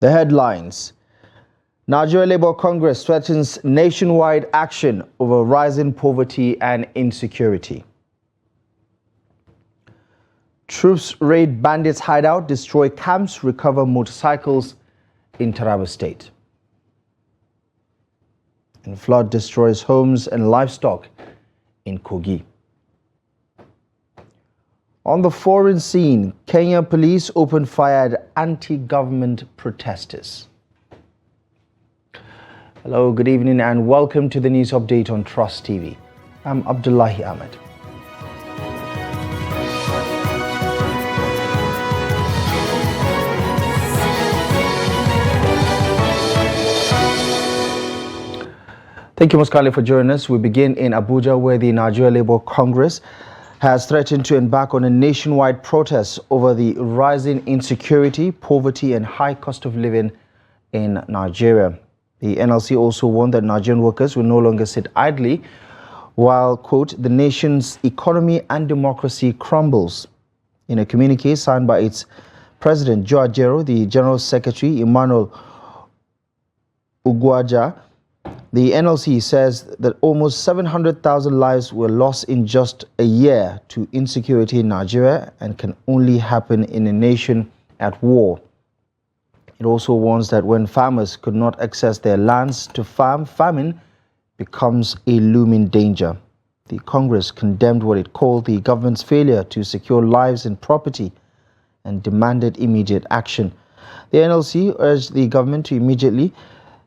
The headlines: Nigeria Labour Congress threatens nationwide action over rising poverty and insecurity. Troops raid bandits' hideout, destroy camps, recover motorcycles in Taraba State. And flood destroys homes and livestock in Kogi. On the foreign scene, Kenya police opened fire at anti-government protesters. Hello, good evening and welcome to the news update on Trust TV. I'm Abdullahi Ahmed. Thank you most kindly for joining us. We begin in Abuja, where the Nigeria Labour Congress has threatened to embark on a nationwide protest over the rising insecurity, poverty and high cost of living in Nigeria. The NLC also warned that Nigerian workers will no longer sit idly while, quote, the nation's economy and democracy crumbles. In a communique signed by its president, Joe Ajero, the General Secretary, Emmanuel Ugwaja, the NLC says that almost 700,000 lives were lost in just a year to insecurity in Nigeria and can only happen in a nation at war. It also warns that when farmers could not access their lands to farm, famine becomes a looming danger. The Congress condemned what it called the government's failure to secure lives and property and demanded immediate action. The NLC urged the government to immediately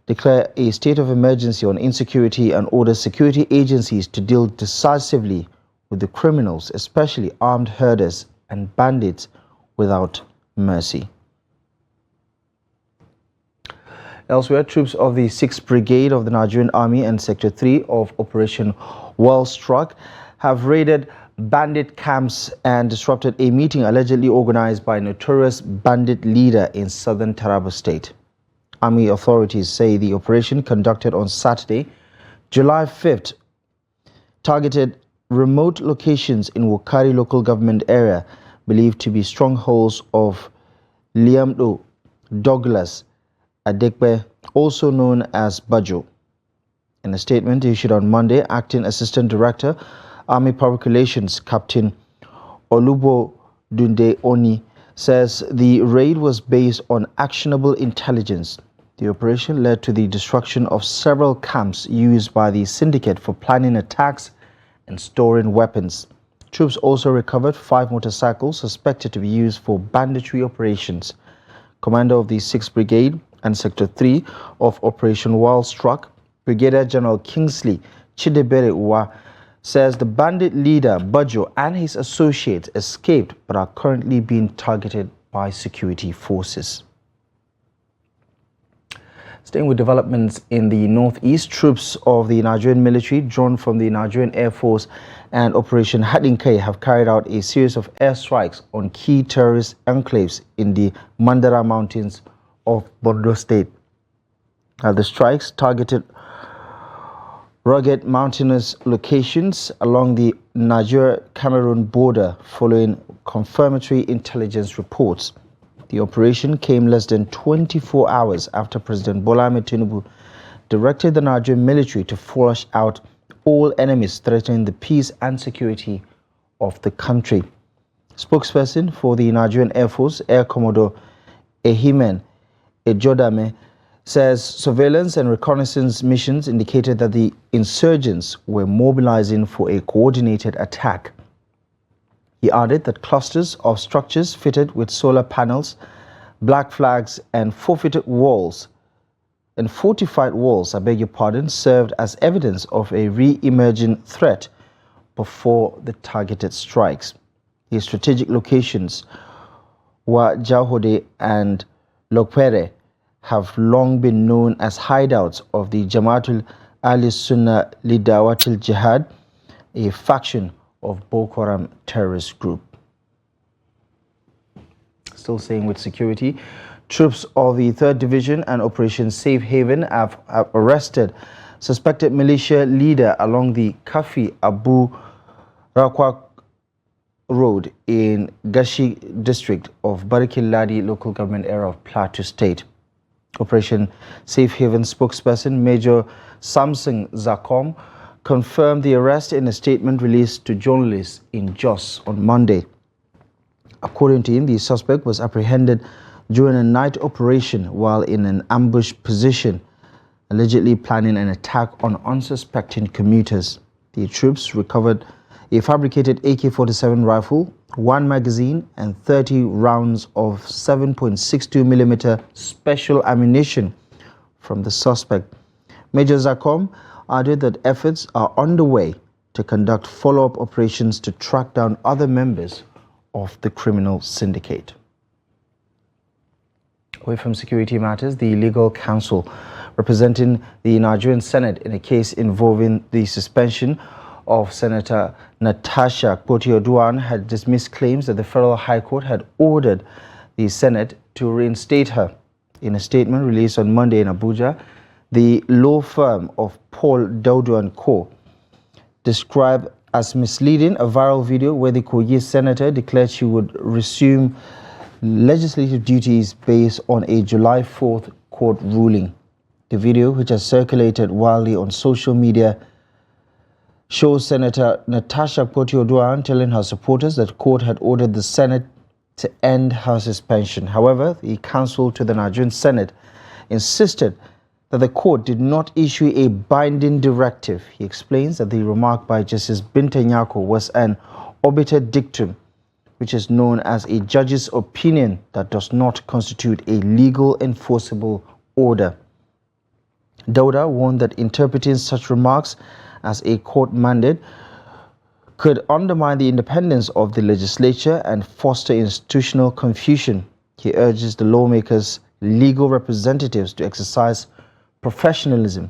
declare a state of emergency on insecurity and order security agencies to deal decisively with the criminals, especially armed herders and bandits, without mercy. Elsewhere, troops of the 6th Brigade of the Nigerian Army and Sector 3 of Operation Wellstruck have raided bandit camps and disrupted a meeting allegedly organized by a notorious bandit leader in southern Taraba State. Army authorities say the operation, conducted on Saturday, July 5th, targeted remote locations in Wukari local government area believed to be strongholds of Liamdo Douglas Adekbe, also known as Bajo. In a statement issued on Monday, Acting Assistant Director, Army Public Relations, Captain Olubo Dunde Oni, says the raid was based on actionable intelligence. The operation led to the destruction of several camps used by the syndicate for planning attacks and storing weapons. Troops also recovered 5 motorcycles suspected to be used for banditry operations. Commander of the 6th Brigade and Sector 3 of Operation Wellstruck, Brigadier General Kingsley Chidebere Uwa, says the bandit leader Bajo and his associates escaped but are currently being targeted by security forces. Staying with developments in the northeast, troops of the Nigerian military drawn from the Nigerian Air Force and Operation Hadinkai have carried out a series of airstrikes on key terrorist enclaves in the Mandara Mountains of Borno State. The strikes targeted rugged mountainous locations along the Nigeria-Cameroon border following confirmatory intelligence reports. The operation came less than 24 hours after President Bola Ahmed Tinubu directed the Nigerian military to flush out all enemies threatening the peace and security of the country. Spokesperson for the Nigerian Air Force, Air Commodore Ehimen Ejodame, says surveillance and reconnaissance missions indicated that the insurgents were mobilizing for a coordinated attack. He added that clusters of structures fitted with solar panels, black flags and fortified walls, served as evidence of a re-emerging threat before the targeted strikes. His strategic locations, Wajahode and Lokwere, have long been known as hideouts of the Jamaatul Ahli-Sunnah Lidawatul Jihad, a faction of Boko Haram terrorist group. Still staying with security, troops of the 3rd Division and Operation Safe Haven have arrested suspected militia leader along the Kafi Abu Rakwa Road in Gashi district of Barikil Ladi local government area of Plateau State. Operation Safe Haven spokesperson Major Samson Zakom confirmed the arrest in a statement released to journalists in Jos on Monday. According to him, the suspect was apprehended during a night operation while in an ambush position, allegedly planning an attack on unsuspecting commuters. The troops recovered a fabricated AK-47 rifle, 1 magazine and 30 rounds of 7.62mm special ammunition from the suspect. Major Zakom added that efforts are underway to conduct follow-up operations to track down other members of the criminal syndicate. Away from security matters, the legal counsel representing the Nigerian Senate in a case involving the suspension of Senator Natasha Akpoti-Oduan had dismissed claims that the Federal High Court had ordered the Senate to reinstate her. In a statement released on Monday in Abuja, the law firm of Paul Daudu & Co. described as misleading a viral video where the Kogi senator declared she would resume legislative duties based on a July 4th court ruling. The video, which has circulated widely on social media, shows Senator Natasha Akpoti-Oduan telling her supporters that court had ordered the Senate to end her suspension. However, the counsel to the Nigerian Senate insisted that the court did not issue a binding directive. He explains that the remark by Justice Binta Nyako was an obiter dictum, which is known as a judge's opinion that does not constitute a legal enforceable order. Dauda warned that interpreting such remarks as a court mandate could undermine the independence of the legislature and foster institutional confusion. He urges the lawmakers' legal representatives to exercise professionalism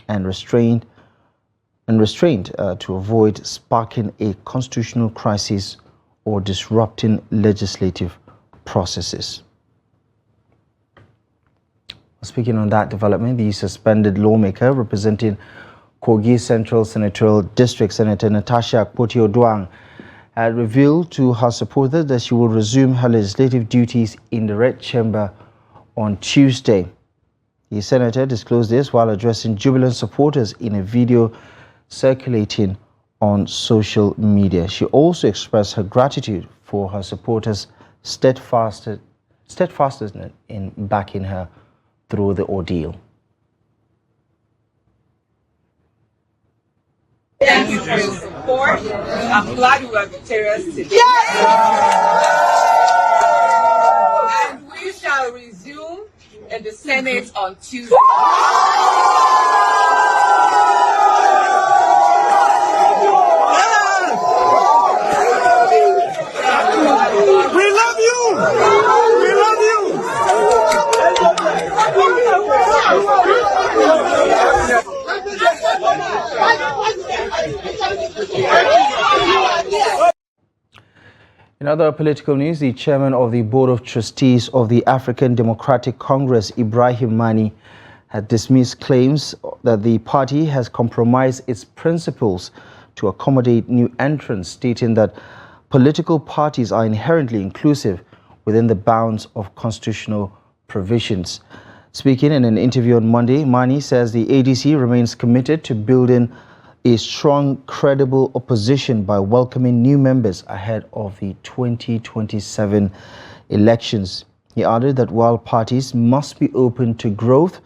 and restraint to avoid sparking a constitutional crisis or disrupting legislative processes. Speaking on that development, the suspended lawmaker representing Kogi Central Senatorial District, Senator Natasha Akpoti-Oduan, had revealed to her supporters that she will resume her legislative duties in the Red Chamber on Tuesday. The senator disclosed this while addressing jubilant supporters in a video circulating on social media. She also expressed her gratitude for her supporters' steadfastness in backing her through the ordeal. Thank you for your support. I'm glad we were victorious today. Yes! And we shall resume in the Senate on Tuesday. We love you! We love you! In other political news, the chairman of the Board of Trustees of the African Democratic Congress, Ibrahim Mani, had dismissed claims that the party has compromised its principles to accommodate new entrants, stating that political parties are inherently inclusive within the bounds of constitutional provisions. Speaking in an interview on Monday, Mani says the ADC remains committed to building a strong, credible opposition by welcoming new members ahead of the 2027 elections. He added that while parties must be open to growth,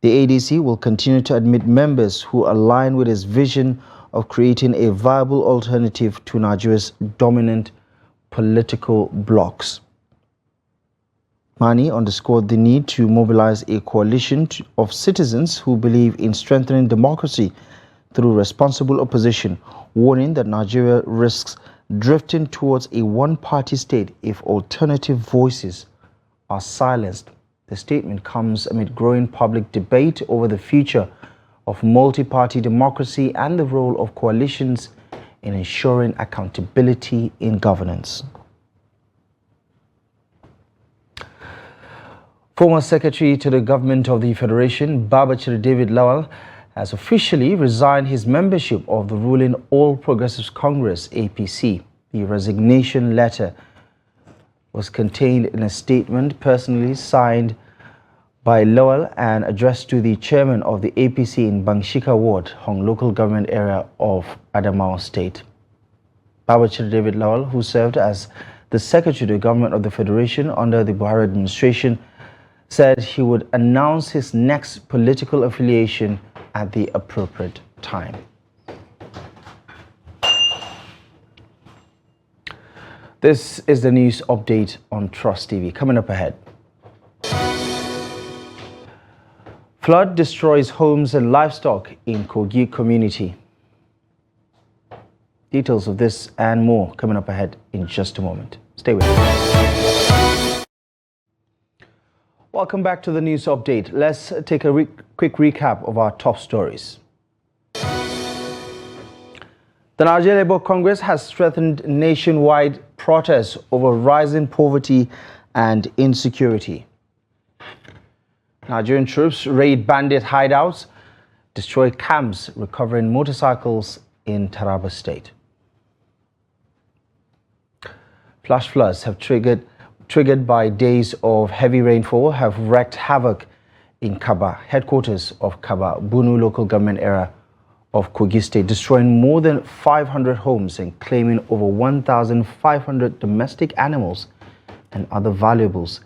the ADC will continue to admit members who align with its vision of creating a viable alternative to Nigeria's dominant political blocs. Mani underscored the need to mobilize a coalition of citizens who believe in strengthening democracy through responsible opposition, warning that Nigeria risks drifting towards a one-party state if alternative voices are silenced. The statement comes amid growing public debate over the future of multi-party democracy and the role of coalitions in ensuring accountability in governance. Former Secretary to the Government of the Federation, Babachir David Lawal, has officially resigned his membership of the ruling All Progressives Congress, APC. The resignation letter was contained in a statement personally signed by Lowell and addressed to the chairman of the APC in Bangshika Ward, Hong local government area of Adamawa State. Babachir David Lowell, who served as the Secretary to the Government of the Federation under the Buhari administration, said he would announce his next political affiliation at the appropriate time. This is the news update on Trust TV. Coming up ahead. Flood destroys homes and livestock in Kogi community. Details of this and more coming up ahead in just a moment. Stay with us. Welcome back to the news update. Let's take a quick recap of our top stories. The Nigeria Labour Congress has strengthened nationwide protests over rising poverty and insecurity. Nigerian troops raid bandit hideouts, destroy camps, recovering motorcycles in Taraba State. Flash floods have triggered by days of heavy rainfall have wreaked havoc in Kaba, headquarters of Kaba, Bunu local government area of Kogi State, destroying more than 500 homes and claiming over 1,500 domestic animals and other valuables.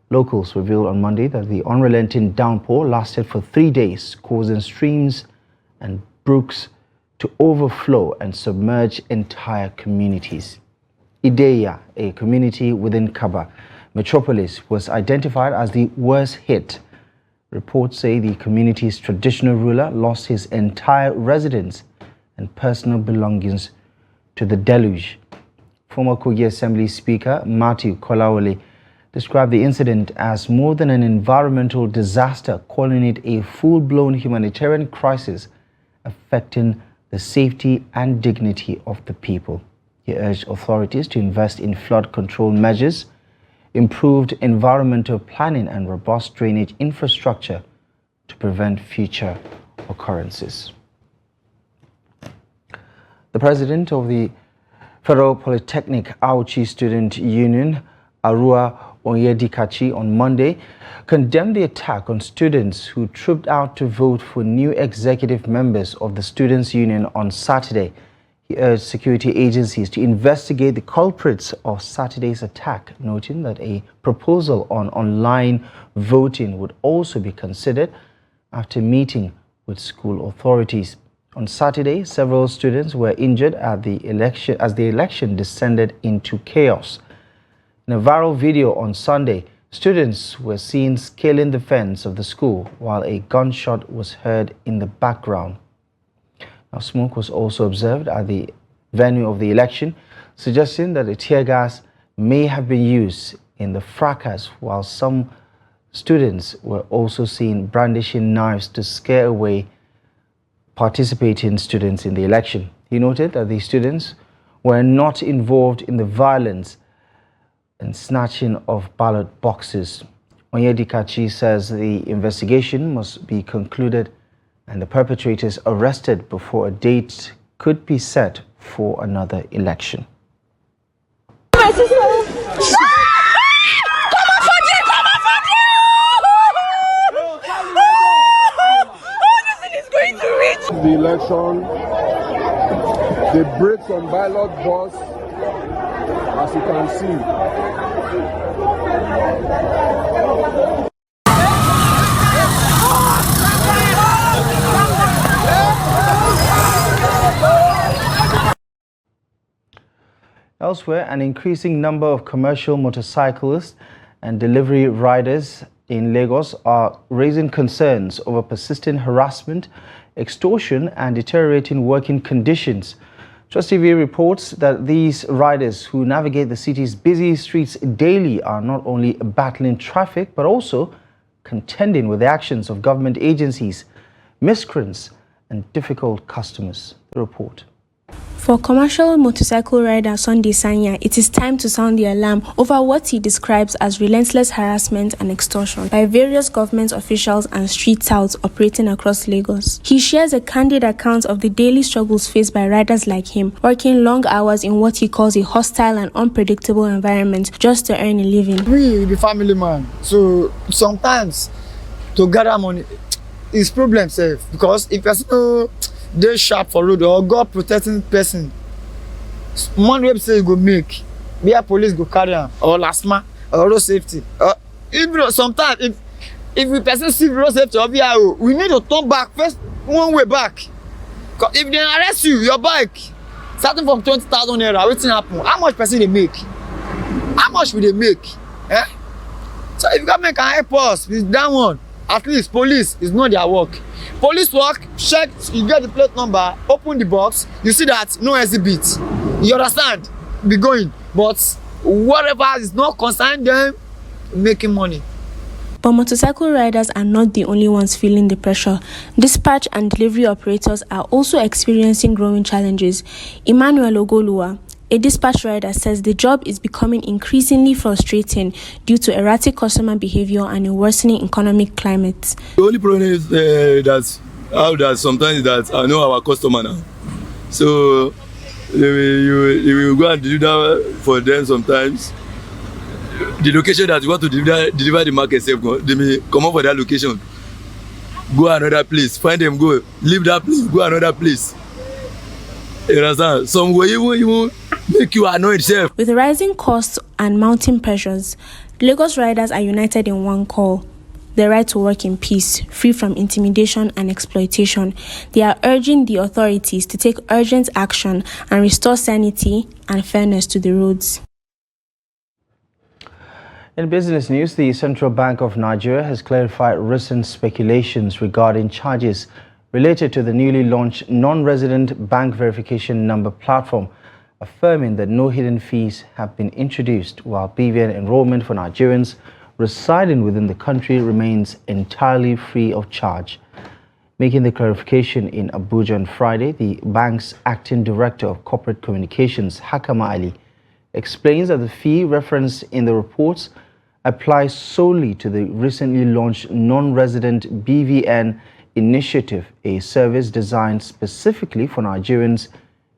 Locals revealed on Monday that the unrelenting downpour lasted for 3 days, causing streams and brooks to overflow and submerge entire communities. Ideya, a community within Kaba metropolis, was identified as the worst hit. Reports say the community's traditional ruler lost his entire residence and personal belongings to the deluge. Former Kogi Assembly Speaker Matthew Kolawole described the incident as more than an environmental disaster, calling it a full-blown humanitarian crisis affecting the safety and dignity of the people. He urged authorities to invest in flood control measures, improved environmental planning and robust drainage infrastructure to prevent future occurrences. The president of the Federal Polytechnic Auchi Student Union, Arua Onyedikachi, on Monday condemned the attack on students who trooped out to vote for new executive members of the Students' Union on Saturday. He urged security agencies to investigate the culprits of Saturday's attack, noting that a proposal on online voting would also be considered after meeting with school authorities. On Saturday, several students were injured at the election descended into chaos. In a viral video on Sunday, students were seen scaling the fence of the school while a gunshot was heard in the background. Now, smoke was also observed at the venue of the election, suggesting that a tear gas may have been used in the fracas, while some students were also seen brandishing knives to scare away participating students in the election. He noted that the students were not involved in the violence and snatching of ballot boxes. Onyedikachi says the investigation must be concluded and the perpetrators arrested before a date could be set for another election. My sister. The election, they break some ballot box, as you can see. Elsewhere, an increasing number of commercial motorcyclists and delivery riders in Lagos are raising concerns over persistent harassment, extortion and deteriorating working conditions. Trust TV reports that these riders who navigate the city's busy streets daily are not only battling traffic but also contending with the actions of government agencies, miscreants and difficult customers. The report. For commercial motorcycle rider Sunday Sanya, it is time to sound the alarm over what he describes as relentless harassment and extortion by various government officials and street touts operating across Lagos. He shares a candid account of the daily struggles faced by riders like him, working long hours in what he calls a hostile and unpredictable environment just to earn a living. We, the family man, so sometimes to gather money. It's problem safe because if person dey sharp for road or God protecting person, money wey say you go make, where police go carry am or lasma or road safety. Even sometimes if the person see road safety or VIO, we need to turn back first one way back. Cause if they arrest you, your bike starting from 20,000 naira, wetin happen? How much person dey make? How much will they make? Eh? So if government can help us with that one, at least police is not their work. Police work, check, you get the plate number, open the box, you see that no exhibit. You understand? Be going. But whatever is not concerning them, making money. But motorcycle riders are not the only ones feeling the pressure. Dispatch and delivery operators are also experiencing growing challenges. Emmanuel Ogoluwa, a dispatch rider, says the job is becoming increasingly frustrating due to erratic customer behavior and a worsening economic climate. The only problem is that sometimes that I know our customer now. So you will go and do that for them sometimes. The location that you want to deliver the market safe, they may come up for that location. Go another place, find them, go, leave that place, go another place. You understand? Some will even make you annoyed self. With rising costs and mounting pressures, Lagos riders are united in one call: the right to work in peace, free from intimidation and exploitation. They are urging the authorities to take urgent action and restore sanity and fairness to the roads. In business news, the Central Bank of Nigeria has clarified recent speculations regarding charges related to the newly launched non-resident bank verification number platform, affirming that no hidden fees have been introduced, while BVN enrollment for Nigerians residing within the country remains entirely free of charge. Making the clarification in Abuja on Friday, the bank's acting director of corporate communications, Hakama Ali, explains that the fee referenced in the reports applies solely to the recently launched non-resident BVN initiative, a service designed specifically for Nigerians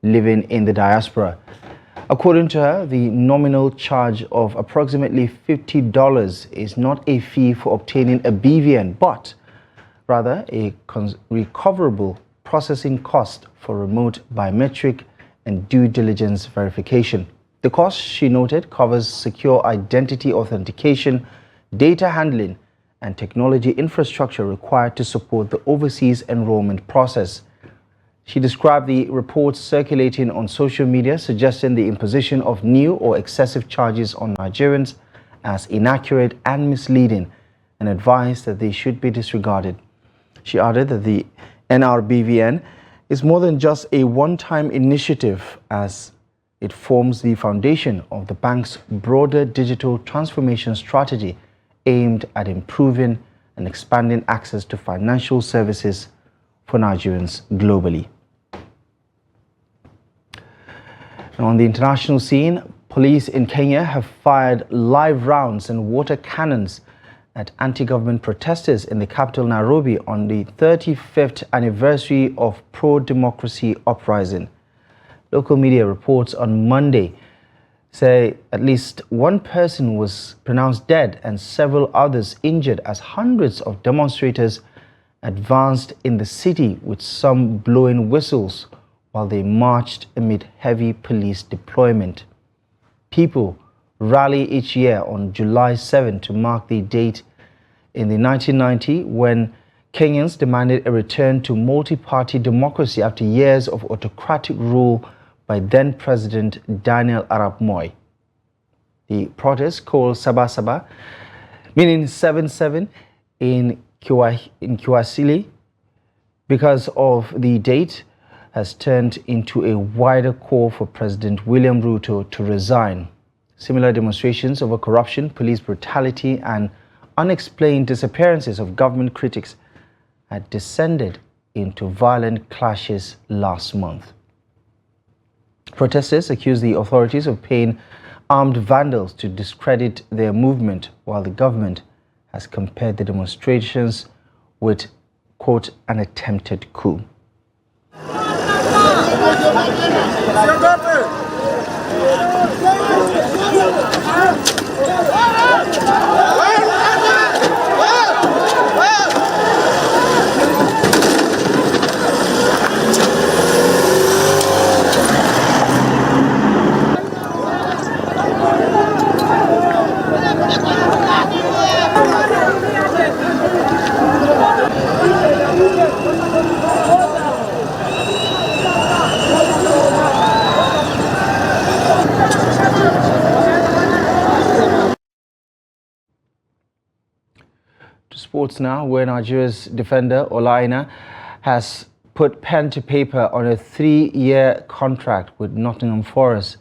living in the diaspora. According to her, the nominal charge of approximately $50 is not a fee for obtaining a BVN, but rather a recoverable processing cost for remote biometric and due diligence verification. The cost, she noted, covers secure identity authentication, data handling, and technology infrastructure required to support the overseas enrollment process. She described the reports circulating on social media suggesting the imposition of new or excessive charges on Nigerians as inaccurate and misleading, and advised that they should be disregarded. She added that the NRBVN is more than just a one-time initiative, as it forms the foundation of the bank's broader digital transformation strategy aimed at improving and expanding access to financial services for Nigerians globally. And on the international scene, police in Kenya have fired live rounds and water cannons at anti-government protesters in the capital Nairobi on the 35th anniversary of pro-democracy uprising. Local media reports on Monday say at least one person was pronounced dead and several others injured as hundreds of demonstrators advanced in the city, with some blowing whistles while they marched amid heavy police deployment. People rally each year on July 7 to mark the date in the 1990 when Kenyans demanded a return to multi-party democracy after years of autocratic rule by then-President Daniel Arap Moi. The protest, called Saba Saba, meaning 7-7 in Kiswahili, because of the date, has turned into a wider call for President William Ruto to resign. Similar demonstrations over corruption, police brutality, and unexplained disappearances of government critics had descended into violent clashes last month. Protesters accused the authorities of paying armed vandals to discredit their movement, while the government has compared the demonstrations with, quote, an attempted coup. To sports now, where Nigeria's defender Olaina has put pen to paper on a 3-year contract with Nottingham Forest.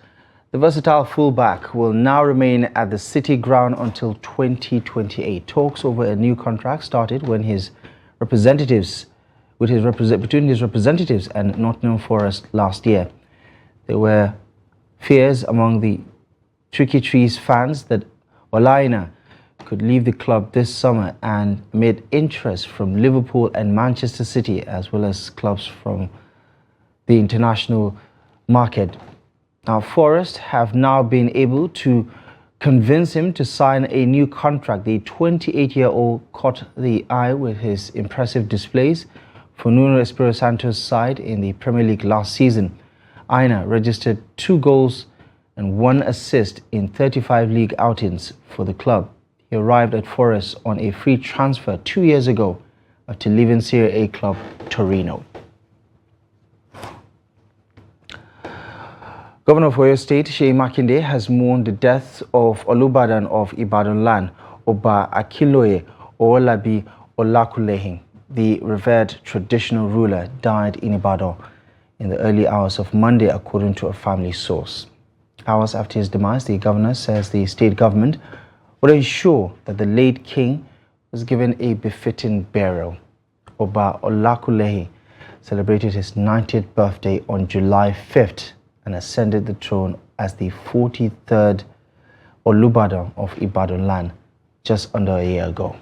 The versatile fullback will now remain at the City ground until 2028. Talks over a new contract started when between his representatives and Nottingham Forest last year. There were fears among the Tricky Trees fans that Olaina could leave the club this summer, and amid interest from Liverpool and Manchester City, as well as clubs from the international market. Now, Forest have now been able to convince him to sign a new contract. The 28-year-old caught the eye with his impressive displays for Nuno Espirito Santo's side in the Premier League last season. Aina registered 2 goals and 1 assist in 35 league outings for the club. He arrived at Forest on a free transfer 2 years ago after leaving Serie A club Torino. Governor of Oyo State, Seyi Makinde, has mourned the death of Olubadan of Ibadan land, Oba Akiloye Owolabi Olakulehin. The revered traditional ruler died in Ibadan in the early hours of Monday, according to a family source. Hours after his demise, the governor says the state government would ensure that the late king was given a befitting burial. Oba Olakulehin celebrated his 90th birthday on July 5th and ascended the throne as the 43rd Olubadan of Ibadan land just under a year ago.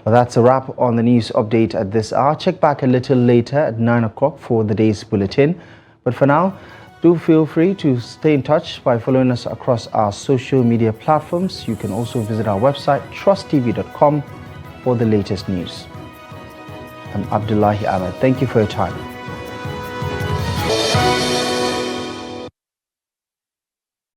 Well, that's a wrap on the news update at this hour. Check back a little later at 9 o'clock for the day's bulletin. But for now, do feel free to stay in touch by following us across our social media platforms. You can also visit our website, trusttv.com, for the latest news. I'm Abdullahi Ahmed. Thank you for your time.